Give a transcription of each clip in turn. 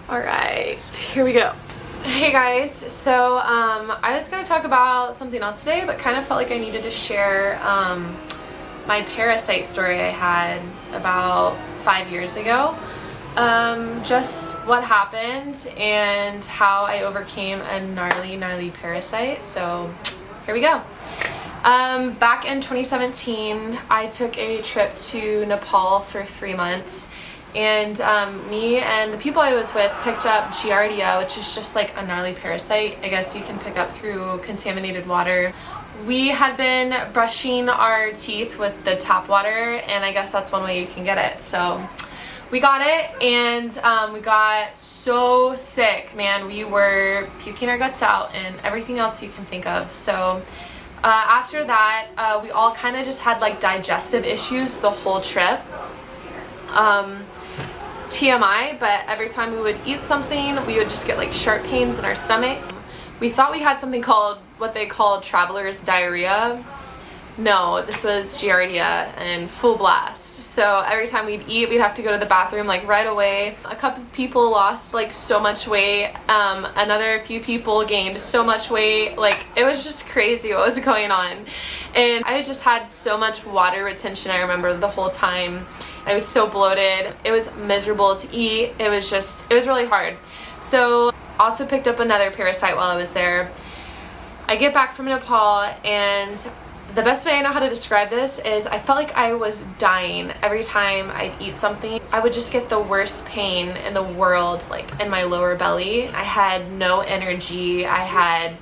All right, here we go. Hey guys, so I was going to talk about something else today, but kind of felt like I needed to share my Parasite story I had about 5 years ago. Just what happened and how I overcame a gnarly parasite. So here we go. Back in 2017, I took a trip to Nepal for 3 months. And me and the people I was with picked up Giardia, which is just like a gnarly parasite. I guess you can pick up through contaminated water. We had been brushing our teeth with the tap water, and I guess that's one way you can get it. So we got it, and we got so sick, man. We were puking our guts out and everything else you can think of. So after that, we all kind of just had like digestive issues the whole trip. TMI, but every time we would eat something, we would just get like sharp pains in our stomach. We thought we had something called what they call traveler's diarrhea. No, this was Giardia and full blast. So every time we'd eat, we'd have to go to the bathroom like right away. A couple of people lost like so much weight. Another few people gained so much weight. Like it was just crazy what was going on. And I just had so much water retention, I remember, the whole time. I was so bloated. It was miserable to eat. It was really hard. So also picked up another parasite while I was there. I get back from Nepal, and the best way I know how to describe this is I felt like I was dying every time I'd eat something. I would just get the worst pain in the world, like in my lower belly. I had no energy. I had,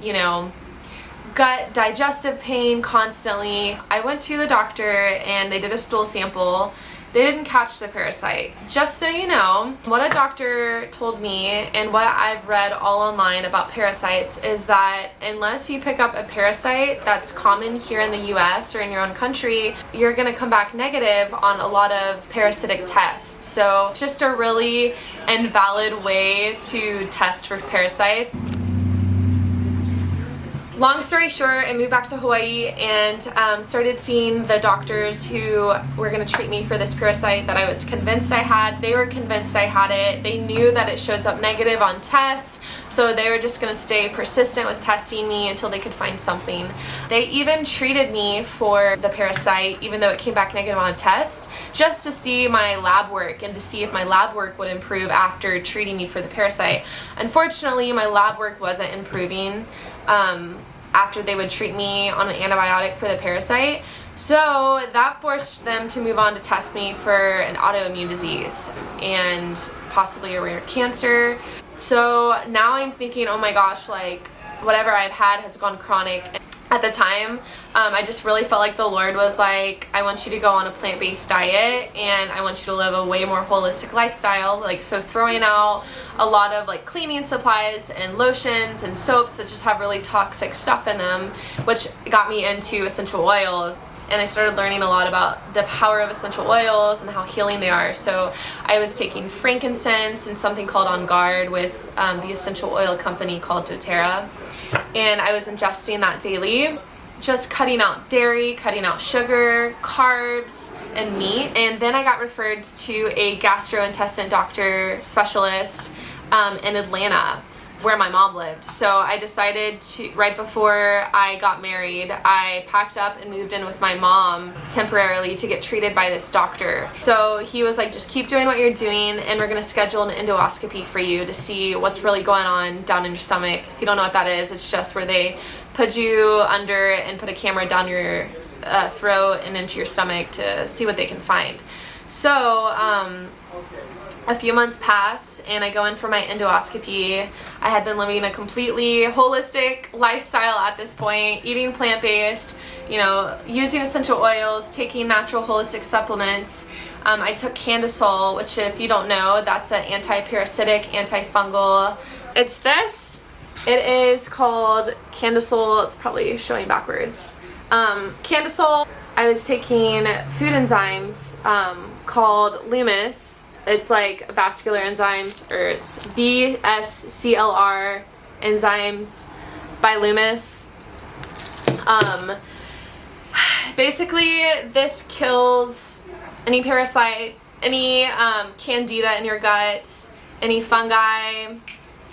gut digestive pain constantly. I went to the doctor and they did a stool sample. They didn't catch the parasite. Just so you know, what a doctor told me and what I've read all online about parasites is that unless you pick up a parasite that's common here in the US or in your own country, you're gonna come back negative on a lot of parasitic tests. So it's just a really invalid way to test for parasites. Long story short, I moved back to Hawaii and started seeing the doctors who were going to treat me for this parasite that I was convinced I had. They were convinced I had it. They knew that it shows up negative on tests, so they were just going to stay persistent with testing me until they could find something. They even treated me for the parasite, even though it came back negative on a test, just to see my lab work and to see if my lab work would improve after treating me for the parasite. Unfortunately, my lab work wasn't improving after they would treat me on an antibiotic for the parasite. So that forced them to move on to test me for an autoimmune disease and possibly a rare cancer. So now I'm thinking, oh my gosh, like whatever I've had has gone chronic. At the time, I just really felt like the Lord was like, I want you to go on a plant-based diet and I want you to live a way more holistic lifestyle. Like, so throwing out a lot of like cleaning supplies and lotions and soaps that just have really toxic stuff in them, which got me into essential oils. And I started learning a lot about the power of essential oils and how healing they are. So I was taking frankincense and something called On Guard with the essential oil company called doTERRA. And I was ingesting that daily, just cutting out dairy, cutting out sugar, carbs, and meat. And then I got referred to a gastrointestinal doctor specialist in Atlanta, where my mom lived. So I decided to, right before I got married, I packed up and moved in with my mom temporarily to get treated by this doctor. So he was like, just keep doing what you're doing and we're gonna schedule an endoscopy for you to see what's really going on down in your stomach. If you don't know what that is, it's just where they put you under and put a camera down your throat and into your stomach to see what they can find. So a few months pass and I go in for my endoscopy. I had been living a completely holistic lifestyle at this point, eating plant-based, using essential oils, taking natural holistic supplements. I took Candisol, which if you don't know, that's an anti-parasitic, antifungal. It's this. It is called Candisol. It's probably showing backwards. Candisol. I was taking food enzymes called Lumis. It's like vascular enzymes, or it's VSCLR enzymes by Lumis. Basically, this kills any parasite, any candida in your gut. any fungi.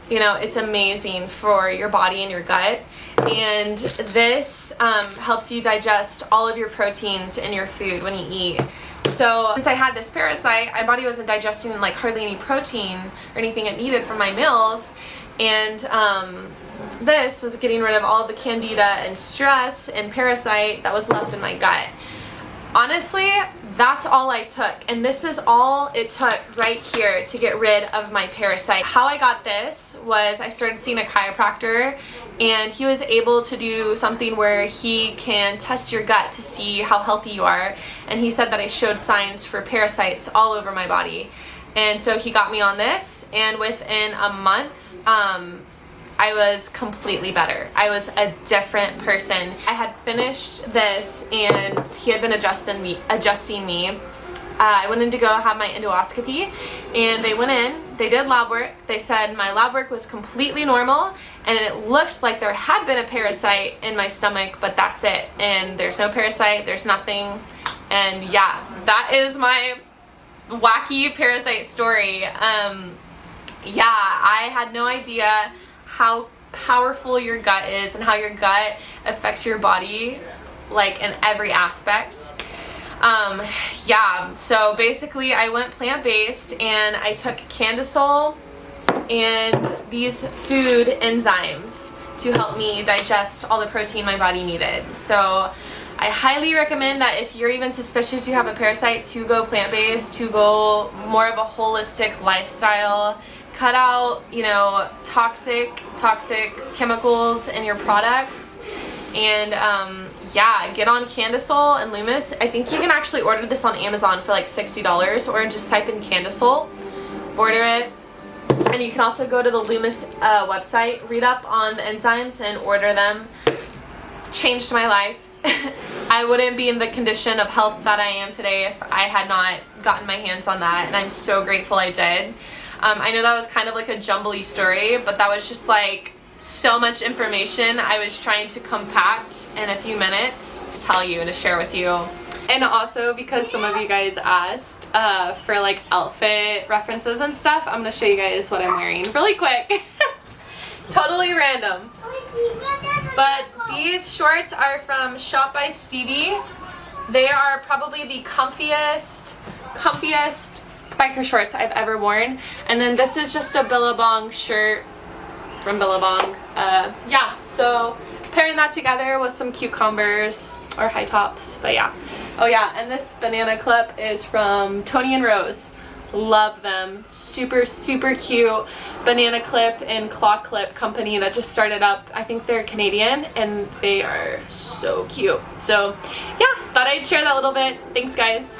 You know, it's amazing for your body and your gut. And this helps you digest all of your proteins in your food when you eat. So since I had this Parasite, my body wasn't digesting like hardly any protein or anything it needed from my meals. And this was getting rid of all the candida and stress and parasite that was left in my gut. Honestly, that's all I took, and this is all it took right here to get rid of my parasite. How I got this was I started seeing a chiropractor, and he was able to do something where he can test your gut to see how healthy you are, and he said that I showed signs for parasites all over my body. And so he got me on this, and within a month, I was completely better. I was a different person. I had finished this and he had been adjusting me. I went in to go have my endoscopy, and they went in, they did lab work. They said my lab work was completely normal, and it looked like there had been a parasite in my stomach, but that's it. And there's no parasite, there's nothing. And yeah, that is my wacky parasite story. Yeah, I had no idea how powerful your gut is and how your gut affects your body, like in every aspect. Yeah, so basically I went plant-based, and I took Candisol and these food enzymes to help me digest all the protein my body needed. So I highly recommend that if you're even suspicious you have a parasite, to go plant-based, to go more of a holistic lifestyle. Cut out, you know, toxic chemicals in your products, and yeah, get on Candisol and Loomis. I think you can actually order this on Amazon for like $60, or just type in Candisol, order it. And you can also go to the Loomis website, read up on the enzymes, and order them. Changed my life. I wouldn't be in the condition of health that I am today if I had not gotten my hands on that, and I'm so grateful I did. I know that was kind of like a jumbly story, but that was just like so much information I was trying to compact in a few minutes to tell you and to share with you. And also, because some of you guys asked for like outfit references and stuff, I'm going to show you guys what I'm wearing really quick. Totally random. But these shorts are from Shop by Stevie. They are probably the comfiest biker shorts I've ever worn. And then this is just a Billabong shirt from Billabong. Yeah, so pairing that together with some cute Converse or high tops, but yeah. Oh yeah, and this banana clip is from Tony and Rose. Love them. Super cute banana clip and claw clip company that just started up. I think they're Canadian, and they are so cute. So yeah, thought I'd share that a little bit. Thanks guys.